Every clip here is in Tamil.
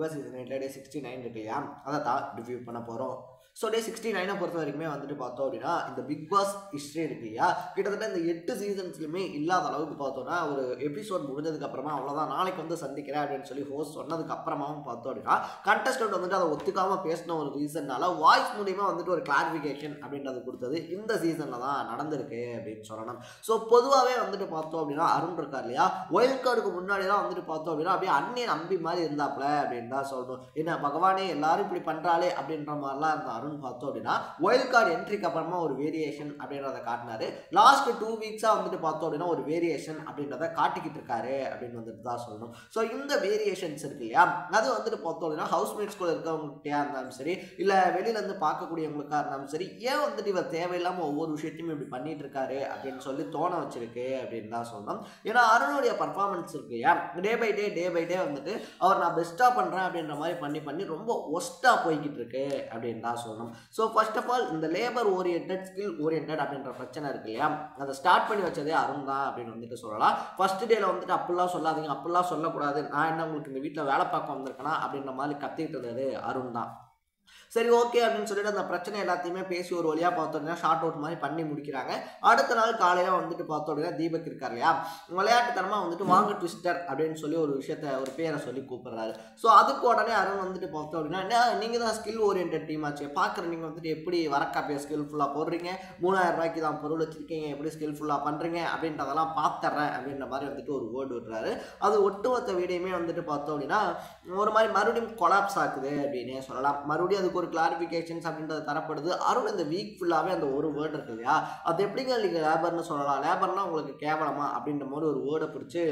பாஸ் சீசன் 8 டே 69 இருக்கு இல்லையா, அதை தான் ரிவ்யூ பண்ண போகிறோம். ஸோ டே 69 பொறுத்த வரைக்குமே வந்துட்டு பார்த்தோம் அப்படின்னா இந்த பிக் பாஸ் ஹிஸ்ட்ரி இருக்கு இல்லையா, கிட்டத்தட்ட இந்த 8 சீசன்ஸ்லையுமே இல்லாத அளவுக்கு பார்த்தோன்னா ஒரு எபிசோட் முடிஞ்சதுக்கு அப்புறமா அவ்வளோதான் நாளைக்கு வந்து சந்திக்கிறேன் அப்படின்னு சொல்லி ஹோஸ்ட் சொன்னதுக்கு அப்புறமாவும் பார்த்தோம் அப்படின்னா கண்டஸ்டன்ட் வந்துட்டு அதை ஒத்துக்காமல் பேசின ஒரு ரீசன்னால வாய்ஸ் மூலியமாக வந்துட்டு ஒரு கிளாரிஃபிகேஷன் அப்படின்றது கொடுத்தது இந்த சீசனில் தான் நடந்திருக்கு அப்படின்னு சொல்லணும். ஸோ பொதுவாகவே வந்துட்டு பார்த்தோம் அப்படின்னா அருண் இருக்கார் இல்லையா, ஒயில்ட் கார்டுக்கு முன்னாடிலாம் வந்துட்டு பார்த்தோம் அப்படின்னா அப்படியே அண்ணன் நம்பி மாதிரி இருந்தாப்ல அப்படின்னு தான் சொல்லணும். என்ன பகவானே எல்லாரும் இப்படி பண்ணுறாளே அப்படின்ற மாதிரிலாம் இருந்தா அருண் பார்த்தோம் அப்படின்னா ஒயில்ட் கார்டு என்ட்ரிக்கு அப்புறமா ஒரு வேரியேஷன் அப்படின்றத காட்டினாரு. லாஸ்ட் 2 வீக்ஸாக வந்துட்டு பார்த்தோம் அப்படின்னா ஒரு வேரியேஷன் அப்படின்றத காட்டிக்கிட்டு இருக்காரு அப்படின்னு வந்துட்டு தான் சொல்லணும். ஸோ இந்த வேரியேஷன்ஸ் இருக்கு இல்லையா, அது வந்துட்டு பார்த்தோம் அப்படின்னா ஹவுஸ்மேட்ஸ்குள்ள இருக்கவங்ககிட்டயா இருந்தாலும் சரி, இல்லை வெளியிலேருந்து பார்க்கக்கூடியவங்களுக்கா இருந்தாலும் சரி, ஏன் வந்துட்டு இவர் தேவையில்லாமல் ஒவ்வொரு விஷயத்தையும் இப்படி பண்ணிட்டு இருக்காரு அப்படின்னு சொல்லி தோண வச்சிருக்கு அப்படின்னு தான் சொல்லணும். ஏன்னா அருணுடைய பர்ஃபார்மன்ஸ் இருக்கு இல்லையா, டே பை டே வந்துட்டு அவர் நான் பெஸ்ட்டாக பண்ணுறேன் அப்படின்ற மாதிரி பண்ணி ரொம்ப ஒஸ்ட்டாக போய்கிட்டு இருக்கு அப்படின்னு தான் சொல்லணும். ஸோ ஃபர்ஸ்ட் ஆஃப் ஆல் இந்த லேபர் ஓரியன்ட் ஸ்கில் ஓரியன்ட் அப்படின்ற பிரச்சனை இருக்கு இல்லையா, அதை ஸ்டார்ட் பண்ணி வச்சதே அருண் தான் அப்படின்னு வந்துட்டு சொல்லலாம். ஃபர்ஸ்ட் டேல வந்துட்டு அப்படிலாம் சொல்லாதீங்க, அப்படிலாம் சொல்லக்கூடாது, நான் என்ன உங்களுக்கு இந்த வீட்டில் வேலை பார்க்க வந்திருக்கேனா அப்படின்ற மாதிரி கத்திட்டு இருந்தது அருண் தான். சரி ஓகே அப்படின்னு சொல்லிட்டு அந்த பிரச்சனை எல்லாத்தையுமே பேசி ஒரு வழியாக பார்த்தோம்னா ஷார்ட் அவுட் மாதிரி பண்ணி முடிக்கிறாங்க. அடுத்த நாள் காலையில் வந்துட்டு பார்த்தோம் அப்படின்னா தீபக் இருக்கார் இல்லையா, விளையாட்டுத்தனமாக வந்துட்டு வாங்க ட்விஸ்டர் அப்படின்னு சொல்லி ஒரு விஷயத்த ஒரு பேரை சொல்லி கூப்பிடுறாரு. ஸோ அதுக்கு உடனே அருண் வந்துட்டு பார்த்தோம் அப்படின்னா நீங்கள் தான் ஸ்கில் ஓரியன்ட் டீம் ஆச்சு, பார்க்குற நீங்கள் வந்துட்டு எப்படி வரக்காப்பியை ஸ்கில்ஃபுல்லாக போடுறீங்க, 3000 ரூபாய்க்கு தான் பொருள் வச்சிருக்கீங்க, எப்படி ஸ்கில்ஃபுல்லாக பண்ணுறீங்க அப்படின்றதெல்லாம் பார்த்துறேன் அப்படின்ற மாதிரி வந்துட்டு ஒரு வேர்டு விடுறாரு. அது ஒட்டுமொத்த வீடியோமே வந்துட்டு பார்த்தோம் அப்படின்னா ஒரு மாதிரி மறுபடியும் கொலாப்ஸ் ஆகுது அப்படின்னே சொல்லலாம். மறுபடியும் அதுக்கு ஒரு கிளாரிஃபிகேஷன்ஸ் அப்படின்றது தரப்படுது. அருண் இந்த வீக் ஃபுல்லாகவே அந்த ஒரு வேர்டு இருக்கு இல்லையா, அது எப்படிங்க நீங்கள் லேபர்னு சொல்லலாம், லேபர்னா உங்களுக்கு கேவலமா அப்படின்ற மாதிரி ஒரு வேர்டை பிடிச்சி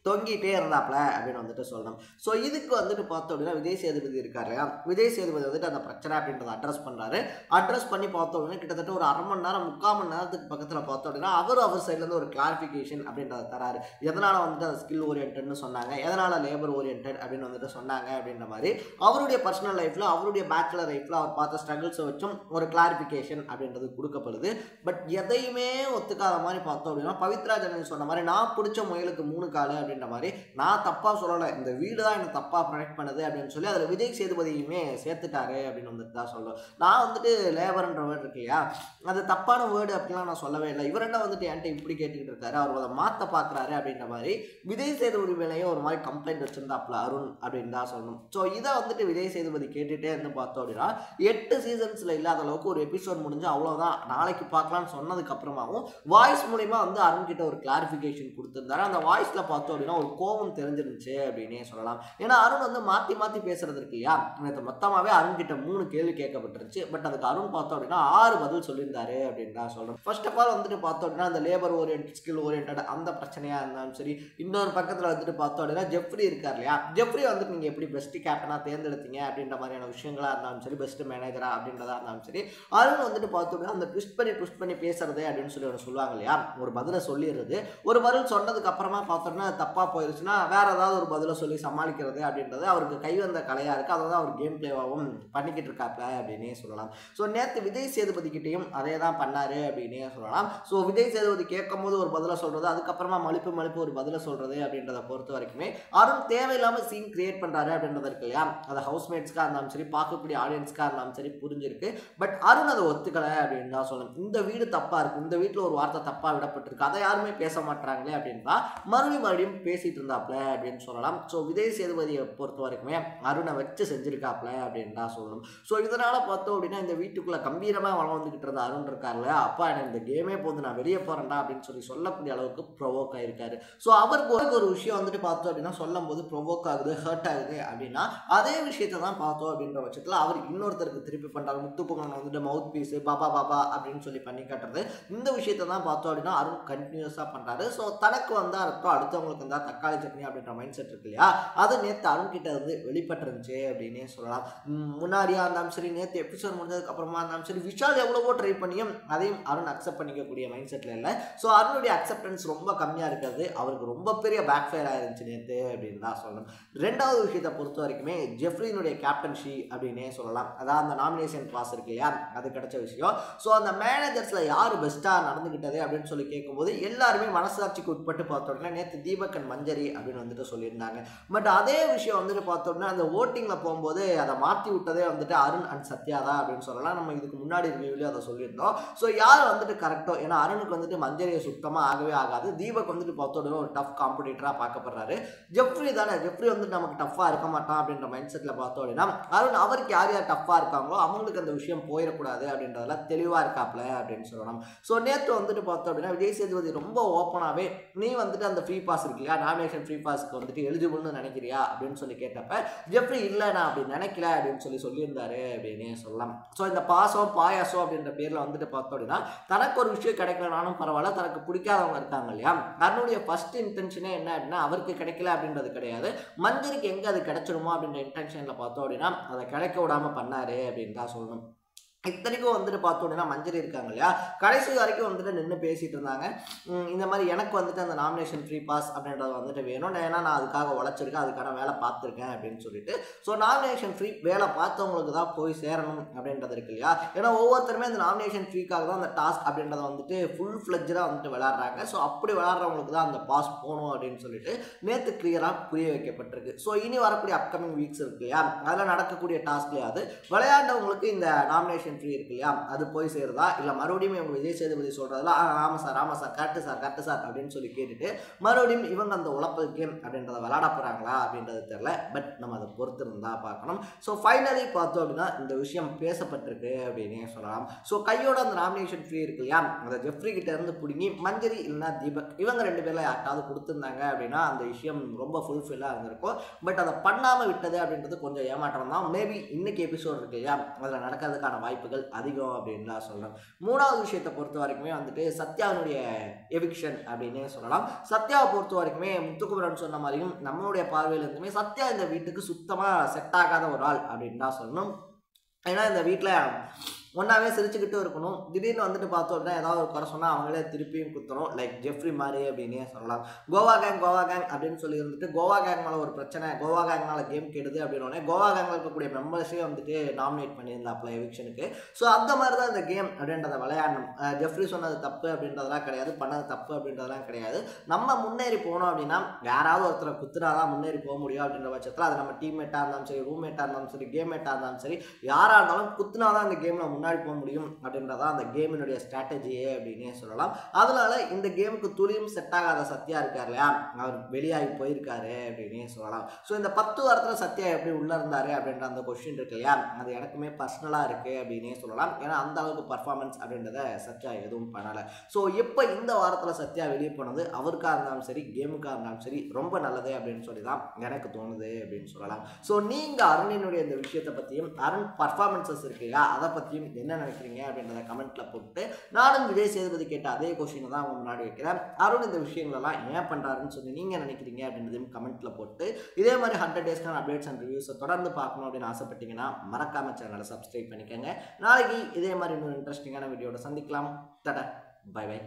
தொங்கிட்டே இருந்தாப்ல அப்படின்னு வந்துட்டு சொல்லணும். ஸோ இதுக்கு வந்துட்டு பார்த்தோம் அப்படின்னா விஜய் சேதுபதி இருக்காரு, விஜய் சேதுபதி வந்துட்டு அந்த பிரச்சனை அப்படின்றத அட்ரஸ் பண்ணுறாரு. அட்ரஸ் பண்ணி பார்த்தோம் அப்படின்னா கிட்டத்தட்ட ஒரு 1/2 மணி நேரம் 3/4 மணி நேரத்துக்கு பக்கத்தில் பார்த்தோம் அப்படின்னா அவர் சைட்லேருந்து ஒரு கிளாரிஃபிகேஷன் அப்படின்றத தராரு. எதனால் வந்துட்டு அந்த ஸ்கில் ஓரியன்ட்னு சொன்னாங்க, எதனால் லேபர் ஓரியன்ட் அப்படின்னு வந்துட்டு சொன்னாங்க அப்படின்ற மாதிரி அவருடைய பர்சனல் லைஃப்பில் அவருடைய பேச்சுலர் லைஃப்பில் அவர் பார்த்த ஸ்ட்ரகிள்ஸை வச்சும் ஒரு கிளாரிஃபிகேஷன் அப்படின்றது கொடுக்கப்படுது. பட் எதையுமே ஒத்துக்காத மாதிரி பார்த்தோம் அப்படின்னா பவித்ரா ஜனனி சொன்ன மாதிரி நான் பிடிச்ச முயலுக்கு 3 காலு அப்படின்ற மாதிரி நான் தப்பா சொல்லலை, இந்த வீடு தான் எனக்கு தப்பா ப்ரொடெக்ட் பண்ணுது அப்படின்னு சொல்லி அதில் விஜய் சேதுபதியுமே சேர்த்துட்டாரு அப்படின்னு வந்துட்டு தான் சொல்லுவோம். நான் வந்துட்டு லேபர்ன்ற வேர்டு இருக்கு இல்லையா, அது தப்பான வேர்டு அப்படிலாம் நான் சொல்லவே இல்லை, இவர் என்ன வந்துட்டு என்கிட்ட இப்படி கேட்டுக்கிட்டு இருக்காரு, அவர் அதை மாற்ற பார்க்குறாரு அப்படின்ற மாதிரி விஜய் சேதுபதி மேலேயும் ஒரு மாதிரி கம்ப்ளைண்ட் வச்சிருந்தாப்ல அருண் அப்படின்னு தான் சொல்லணும். ஸோ இதை வந்துட்டு விஜய் சேதுபதி கேட்டுகிட்டே இருந்து பார்த்தோம் அப்படின்னா 8 சீசன்ஸில் இல்லாத அளவுக்கு ஒரு எபிசோட் முடிஞ்சு அவ்வளோதான் நாளைக்கு பார்க்கலாம்னு சொன்னதுக்கு அப்புறமாவும் வாய்ஸ் மூலிமா வந்து அருண் கிட்ட ஒரு கிளாரிஃபிகேஷன் கொடுத்துருந்தாரு. அந்த வாய்ஸில் பார்த்தோம் அப்படின்னா ஒரு கோபம் தெரிஞ்சிருந்துச்சு அப்படின்னே சொல்லலாம். ஏன்னா அருண் வந்து மாற்றி பேசுறது இருக்கு இல்லையா, நேற்று மொத்தமாகவே அருண் கிட்ட 3 கேள்வி கேட்கப்பட்டுருச்சு. பட் அதுக்கு அருண் பார்த்தோம் அப்படின்னா 6 பதில் சொல்லியிருந்தாரு அப்படின்னு தான் சொல்கிறோம். ஃபர்ஸ்ட் ஆஃப் ஆல் வந்துட்டு பார்த்தோம் அப்படின்னா அந்த லேபர் ஓரியன்ட் ஸ்கில் ஓரியன்ட் அந்த பிரச்சனையாக இருந்தாலும் சரி, இன்னொரு பக்கத்தில் வந்துட்டு பார்த்தோம் அப்படின்னா ஜெஃப்ரி இருக்கார் இல்லையா, ஜெஃப்ரி வந்துட்டு நீங்கள் எப்படி பெஸ்ட் கேப்டனாக தேர்ந்தெடுத்தீங்க அப்படின்ற மாதிரியான விஷயங்களாக இருந்தாலும் சரி, பெஸ்ட் மேனேஜராக அப்படின்றதா இருந்தாலும் சரி, அருண் வந்துட்டு பார்த்தோம் அப்படின்னா அந்த ட்விஸ்ட் பண்ணி பேசுறது அப்படின்னு சொல்லி ஒன்று சொல்லுவாங்க இல்லையா, ஒரு பதிலை சொல்லிடுறது, ஒரு பதில் சொன்னதுக்கு அப்புறமா பார்த்தோம்னா தப்பாக போயிடுச்சுன்னா வேற ஏதாவது ஒரு பதிலை சொல்லி சமாளிக்கிறது அப்படின்றது அவருக்கு கைவந்த கலையாக இருக்குது. அதை தான் அவர் கேம் பிளேவாகவும் பண்ணிக்கிட்டு இருக்காப்ல அப்படின்னே சொல்லலாம். ஸோ நேற்று விஜய் சேதுபதி கிட்டையும் அதே தான் பண்ணாரு அப்படின்னே சொல்லலாம். ஸோ விஜய் சேதுபதி கேட்கும் போது ஒரு பதிலை சொல்றது, அதுக்கப்புறமா மழுப்பு ஒரு பதிலை சொல்றது அப்படின்றத பொறுத்த வரைக்குமே அருண் தேவையில்லாமல் சீன் கிரியேட் பண்ணுறாரு அப்படின்றது இருக்கு இல்லையா, அது ஹவுஸ்மேட்ஸ்க்காக இருந்தாலும் சரி, பார்க்கக்கூடிய ஆடியன்ஸ்க்காக இருந்தாலும் சரி புரிஞ்சிருக்கு. பட் அருண் அதை ஒத்துக்கலை அப்படின்னு தான் சொல்லணும். இந்த வீடு தப்பாக இருக்குது, இந்த வீட்டில் ஒரு வார்த்தை தப்பாக விடப்பட்டிருக்கு, அதை யாருமே பேச மாட்டாங்களே அப்படின்னா மறுபடியும் பேசிட்டு இருந்தாப்ல அப்படின்னு சொல்லலாம். ஸோ விஜய் சேதுபதியை பொறுத்த வரைக்குமே அருணை வச்சு செஞ்சிருக்காப்ல அப்படின்னு தான் சொல்லணும். ஸோ இதனால பார்த்தோம் அப்படின்னா இந்த வீட்டுக்குள்ள கம்பீரமாக வளர்ந்துக்கிட்டு இருந்த அருண் இருக்கார்ல, அப்பா எனக்கு இந்த கேமே போது நான் வெளியே போறேன்டா அப்படின்னு சொல்லக்கூடிய அளவுக்கு ப்ரொவோக் ஆயிருக்காரு. ஸோ அவருக்கு ஒரு விஷயம் வந்துட்டு பார்த்தோம் அப்படின்னா சொல்லும் போது ப்ரொவோக் ஆகுது, ஹர்ட் ஆகுது அப்படின்னா அதே விஷயத்தை தான் பார்த்தோம் அப்படின்ற பட்சத்தில் அவர் இன்னொருத்தருக்கு திருப்பி பண்ணுறாரு. முத்துப்பொங்கல் வந்துட்டு மவுத் பீஸ் பாபா அப்படின்னு சொல்லி பண்ணி காட்டுறது, இந்த விஷயத்தை தான் பார்த்தோம் அப்படின்னா அருண் கண்டினியூஸாக பண்ணுறாரு. ஸோ தனக்கு வந்தால் அர்த்தம் அடுத்தவங்களுக்கு வந்தால் தக்காளி சட்னி அப்படின்ற மைண்ட் செட் இருக்கு இல்லையா, அது நேற்று அருண் கிட்ட வந்து வெளிப்பட்டுருந்துச்சு அப்படின்னே சொல்லலாம். முன்னாடியா இருந்தாலும் சரி, நேற்று எபிசோட் முடிஞ்சதுக்கு அப்புறமா இருந்தாலும் சரி, விஷால் எவ்வளவோ ட்ரை பண்ணியும் அதையும் அருண் அக்செப்ட் பண்ணிக்கக்கூடிய மைண்ட் செட்டில் இல்லை. ஸோ அருணுடைய அக்செப்டன்ஸ் ரொம்ப கம்மியாக இருக்கிறது அவருக்கு ரொம்ப பெரிய பேக் ஃபயர் ஆயிருந்துச்சு நேற்று அப்படின்னு தான் சொல்லணும். ரெண்டாவது விஷயத்தை பொறுத்த வரைக்குமே ஜெஃப்ரினுடைய கேப்டன்ஷி அப்படின்னே சொல்லலாம். அதாவது அந்த நாமினேஷன் பாஸ் இருக்கு இல்லையா, அது கிடைச்ச விஷயம். ஸோ அந்த மேனேஜர்ஸில் யார் பெஸ்ட்டாக நடந்துக்கிட்டது அப்படின்னு சொல்லி கேட்கும்போது எல்லாருமே மனசாட்சிக்கு உட்பட்டு பார்த்தோம்னா நேற்று தீபக் அண்ட் மஞ்சரி அப்படின்னு வந்துட்டு சொல்லியிருந்தாங்க. பட் அதே விஷயம் வந்துட்டு பார்த்தோம்னா அந்த ஓட்டிங்கில் போகும்போது அதை மாற்றி விட்டதே வந்துட்டு அருண் அண்ட் சத்யா தான் அப்படின்னு சொல்லலாம். நம்ம இதுக்கு முன்னாடி ரிவ்யூலேயே அதை சொல்லியிருந்தோம். ஸோ யார் வந்துட்டு கரெக்டோ, ஏன்னா அருணுக்கு வந்துட்டு மஞ்சரியை சுத்தமாக ஆகவே ஆகாது. தீபக் வந்துட்டு பார்த்தோன்னா ஒரு டஃப் காம்படிட்டராக பார்க்கப்படுறாரு. ஜெஃப்ரி தானே, ஜெஃப்ரி வந்துட்டு நமக்கு டஃப்பாக இருக்க மாட்டான் அப்படின்ற மைண்ட் செட்டில் பார்த்தோம் அப்படின்னா அருண் அவருக்கு யார் யார் டஃப்பாக இருக்காங்களோ அவங்களுக்கு அந்த விஷயம் போயிடக்கூடாது அப்படின்றதுல தெளிவாக இருக்காப்ல அப்படின்னு சொல்லலாம். ஸோ நேற்று வந்துட்டு பார்த்தோம் அப்படின்னா விஜய் சேதுபதி ரொம்ப ஓப்பனாகவே நீ வந்துட்டு அந்த ஃப்ரீ பாஸ் இருக்கு இல்லையா, நாமினேஷன் ஃப்ரீ பாஸ்க்கு வந்துட்டு எலிஜிபிள்னு நினைக்கிறியா அப்படின்னு சொல்லி கேட்டப்ப ஜெஃப்ரி இல்லை நான் அப்படி நினைக்கல அப்படின்னு சொல்லியிருந்தாரு அப்படின்னு சொல்லலாம். ஸோ இந்த பாசம் பாயாசம் அப்படின்ற பேரில் வந்துட்டு பார்த்தோம் அப்படின்னா தனக்கு ஒரு விஷயம் கிடைக்கலனாலும் பரவாயில்ல, தனக்கு பிடிக்காதவங்க இருக்காங்க இல்லையா, அதனுடைய ஃபர்ஸ்ட் இன்டென்ஷனே என்ன அப்படின்னா அவருக்கு கிடைக்கல அப்படின்றது கிடையாது, மஞ்சரிக்கு எங்கே அது கிடைச்சிடுமோ அப்படின்ற இன்டென்ஷனில் பார்த்தோம் அப்படின்னா அதை கிடைக்க விடாமல் பண்ணாரு அப்படின்னு தான் சொல்லணும். இத்தனைக்கும் வந்துட்டு பார்த்தோம் அப்படின்னா மஞ்சரி இருக்காங்க இல்லையா, கடைசி வரைக்கும் வந்துட்டு நின்று பேசிட்டு இருந்தாங்க. இந்த மாதிரி எனக்கு வந்துட்டு அந்த நாமினேஷன் ஃப்ரீ பாஸ் அப்படின்றது வந்துட்டு வேணும், ஏன்னா நான் அதுக்காக உழைச்சிருக்கேன், அதுக்கான வேலை பார்த்துருக்கேன் அப்படின்னு சொல்லிட்டு. ஸோ நாமினேஷன் ஃப்ரீ வேலை பார்த்தவங்களுக்கு தான் போய் சேரணும் அப்படின்றது இருக்கு இல்லையா, ஏன்னா ஒவ்வொருத்தருமே அந்த நாமினேஷன் ஃப்ரீக்காக தான் அந்த டாஸ்க் அப்படின்றத வந்துட்டு ஃபுல் ஃப்ளெஜ்டாக வந்துட்டு விளையாடுறாங்க. ஸோ அப்படி விளையாடுறவங்களுக்கு தான் அந்த பாஸ் போகணும் அப்படின்னு சொல்லிட்டு நேற்று கிளியராக புரிய வைக்கப்பட்டிருக்கு. ஸோ இனி வரக்கூடிய அப்கமிங் வீக்ஸ் இருக்கு இல்லையா, அதில் நடக்கக்கூடிய டாஸ்க்லையாவது விளையாண்டவங்களுக்கு இந்த நாமினேஷன் ஃப்ரீ இருக்கு இல்லையா அது போய் சேருதா, இல்லை மறுபடியும் இவங்க விஜய் சேதுபதி சொல்றதுல ஆமாம் சார் கரெக்டு சார் அப்படின்னு சொல்லி கேட்டுட்டு மறுபடியும் இவங்க அந்த உழப்பு கேம் அப்படின்றத விளையாட போறாங்களா அப்படின்றது தெரியல. பட் நம்ம அதை பொறுத்து இருந்தா பார்க்கணும். ஸோ ஃபைனலி பார்த்தோம் அப்படின்னா இந்த விஷயம் பேசப்பட்டிருக்கு அப்படின்னே சொல்லலாம். ஸோ கையோட அந்த நாமினேஷன் ஃப்ரீ இருக்கு இல்லையா, அந்த ஜெஃப்ரி கிட்ட இருந்து பிடிங்கி மஞ்சரி இல்லைன்னா தீபக் இவங்க 2 பேர்ல யாருக்காவது கொடுத்துருந்தாங்க அப்படின்னா அந்த விஷயம் ரொம்ப ஃபுல்ஃபில்லாக இருந்திருக்கும். பட் அதை பண்ணாமல் விட்டது அப்படின்றது கொஞ்சம் ஏமாற்றம் தான். மேபி இன்னைக்கு எபிசோட் இருக்கு இல்லையா அதில் நடக்கிறதுக்கான வாய்ப்புகள் அதிகம் அப்படின்னு தான் சொல்லலாம். மூணாவது விஷயத்தை பொறுத்த வரைக்குமே வந்துட்டு சத்யாவுடைய எவிக்ஷன் அப்படின்னே சொல்லலாம். சத்யாவை பொறுத்த வரைக்குமே முத்துக்குமரன் சொன்ன மாதிரியும் நம்மளுடைய பார்வையில் இருந்துமே சத்யா இந்த வீட்டுக்கு சுத்தமாக செட் ஆகாத ஒரு ஆள் அப்படின்னு தான் சொல்லணும். ஏன்னா இந்த வீட்டில் ஒன்றாவே சிரிச்சுக்கிட்டு இருக்கணும், திடீர்னு வந்துட்டு பார்த்தோம் அப்படின்னா ஏதாவது ஒரு குறை சொன்னால் அவங்களே திருப்பியும் குத்துறோம், லைக் ஜெஃப்ரி மாதிரி அப்படின்னே சொல்லலாம். கோவா கேங் அப்படின்னு சொல்லி இருந்துட்டு கோவா கேங் மேலே ஒரு பிரச்சனை, கோவா கேங்னால கேம் கெடுது அப்படின்னோடனே கோவா கேங்கில் இருக்கக்கூடிய மெம்பர்ஸே வந்துட்டு நாமினேட் பண்ணியிருந்தாப்ல எவிக்ஷனுக்கு. ஸோ அந்த மாதிரி தான் இந்த கேம் அப்படின்றத விளையாடணும். ஜெஃப்ரி சொன்னது தப்பு அப்படின்றதெல்லாம் கிடையாது, பண்ணது தப்பு அப்படின்றதெல்லாம் கிடையாது. நம்ம முன்னேறி போனோம் அப்படின்னா யாராவது ஒருத்தரை குத்துனா தான் முன்னேறி போக முடியும் அப்படின்ற பட்சத்தில் அது நம்ம டீம்மேட்டாக இருந்தாலும் சரி, ரூம்மேட்டாக இருந்தாலும் சரி, கேம்மேட்டாக இருந்தாலும் சரி, யாராக இருந்தாலும் குத்துனா தான் இந்த கேமில் முன்னாடி போக முடியும் அப்படின்றதா அந்த கேமினுடைய ஸ்ட்ராட்டஜியே அப்படின்னே சொல்லலாம். அதனால இந்த கேமுக்கு துளியும் செட் ஆகாத சத்யா இருக்கார் இல்லையா, அவர் வெளியாகி போயிருக்காரு அப்படின்னே சொல்லலாம். ஸோ இந்த 10 வாரத்தில் சத்யா எப்படி உள்ள இருந்தாரு அப்படின்ற அந்த கொஸ்டின் இருக்கு இல்லையா, அது எனக்குமே பர்சனலாக இருக்கு அப்படின்னே சொல்லலாம். ஏன்னா அந்த அளவுக்கு பர்ஃபார்மன்ஸ் அப்படின்றத சத்யா எதுவும் பண்ணலை. ஸோ இப்போ இந்த வாரத்தில் சத்யா வெளியே போனது அவருக்காக இருந்தாலும் சரி, கேமுக்காக இருந்தாலும் சரி ரொம்ப நல்லது அப்படின்னு சொல்லி தான் எனக்கு தோணுது அப்படின்னு சொல்லலாம். ஸோ நீங்கள் அருணினுடைய இந்த விஷயத்தை பற்றியும் அருண் பர்ஃபார்மன்ஸஸ் இருக்கு இல்லையா அதை பற்றியும் என்ன நினைக்கிறீங்க அப்படின்றத கமெண்ட்ல போட்டு நானும் விஜய் சேதுபதி கேட்ட அதே கொஸ்டினை தான் அவங்க முன்னாடி வைக்கிறேன். அருண் இந்த விஷயங்களெல்லாம் ஏன் பண்றாருன்னு சொல்லி நீங்க நினைக்கிறீங்க அப்படின்றதையும் கமெண்ட்ல போட்டு இதே மாதிரி 100 டேஸ்க்கான அப்டேட்ஸ் அண்ட் ரிவ்யூஸை தொடர்ந்து பார்க்கணும் அப்படின்னு ஆசைப்பட்டீங்கன்னா மறக்காம சேனலை சப்ஸ்கிரைப் பண்ணிக்கோங்க. நாளைக்கு இதே மாதிரி இன்னொரு இன்ட்ரெஸ்டிங்கான வீடியோட சந்திக்கலாம். Tata, bye by.